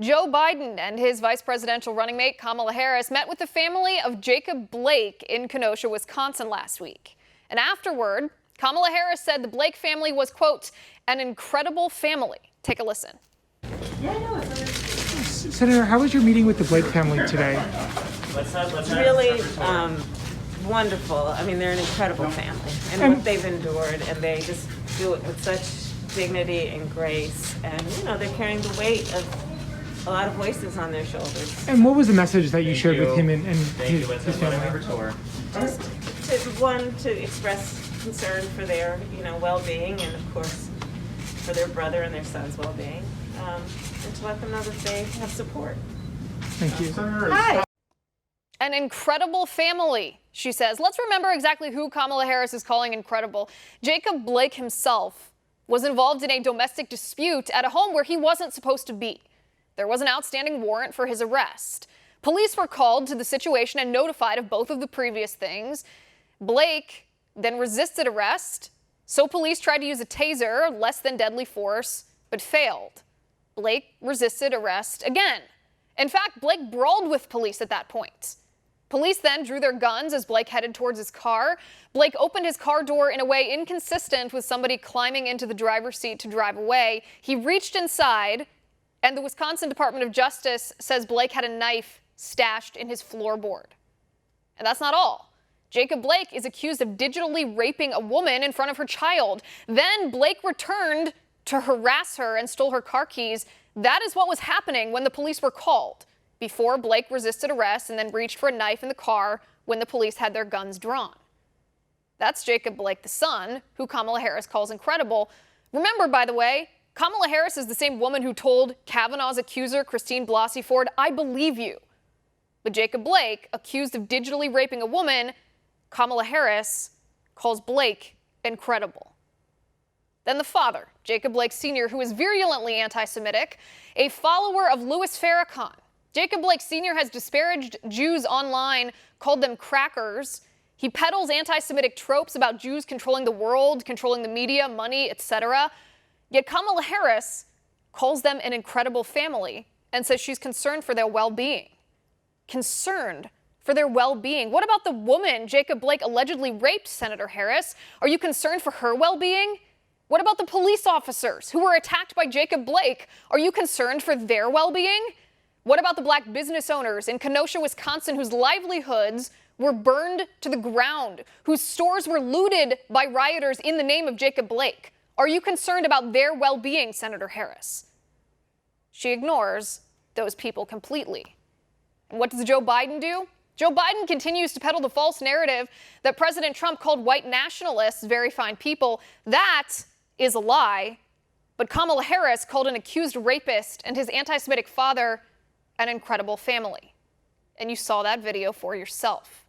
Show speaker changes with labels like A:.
A: Joe Biden and his vice presidential running mate Kamala Harris met with the family of Jacob Blake in Kenosha, Wisconsin last week. And afterward, Kamala Harris said the Blake family was, quote, an incredible family. Take a listen.
B: Senator, how was your meeting with the Blake family today?
C: Really wonderful. I mean, they're an incredible family, and what they've endured, and they just do it with such dignity and grace. And, you know, they're carrying the weight of a lot of voices on their shoulders.
B: And what was the message that you shared with him and his family?
C: Just to express concern for their, well-being, and of course for their brother and their son's well-being, and to let them know that they have support.
B: Thank you.
C: Hi.
A: An incredible family, she says. Let's remember exactly who Kamala Harris is calling incredible. Jacob Blake himself was involved in a domestic dispute at a home where he wasn't supposed to be. There was an outstanding warrant for his arrest. Police were called to the situation and notified of both of the previous things. Blake then resisted arrest, so police tried to use a taser, less than deadly force, but failed. Blake resisted arrest again. In fact, Blake brawled with police at that point. Police then drew their guns as Blake headed towards his car. Blake opened his car door in a way inconsistent with somebody climbing into the driver's seat to drive away. He reached inside, and the Wisconsin Department of Justice says Blake had a knife stashed in his floorboard. And that's not all. Jacob Blake is accused of digitally raping a woman in front of her child. Then Blake returned to harass her and stole her car keys. That is what was happening when the police were called, before Blake resisted arrest and then reached for a knife in the car when the police had their guns drawn. That's Jacob Blake, the son, who Kamala Harris calls incredible. Remember, by the way, Kamala Harris is the same woman who told Kavanaugh's accuser, Christine Blasey Ford, I believe you. But Jacob Blake, accused of digitally raping a woman, Kamala Harris calls Blake incredible. Then the father, Jacob Blake Sr., who is virulently anti-Semitic, a follower of Louis Farrakhan. Jacob Blake Sr. has disparaged Jews online, called them crackers. He peddles anti-Semitic tropes about Jews controlling the world, controlling the media, money, etc. Yet Kamala Harris calls them an incredible family and says she's concerned for their well-being. Concerned for their well-being. What about the woman Jacob Blake allegedly raped, Senator Harris? Are you concerned for her well-being? What about the police officers who were attacked by Jacob Blake? Are you concerned for their well-being? What about the black business owners in Kenosha, Wisconsin, whose livelihoods were burned to the ground, whose stores were looted by rioters in the name of Jacob Blake? Are you concerned about their well-being, Senator Harris? She ignores those people completely. And what does Joe Biden do? Joe Biden continues to peddle the false narrative that President Trump called white nationalists very fine people. That is a lie. But Kamala Harris called an accused rapist and his anti-Semitic father an incredible family. And you saw that video for yourself.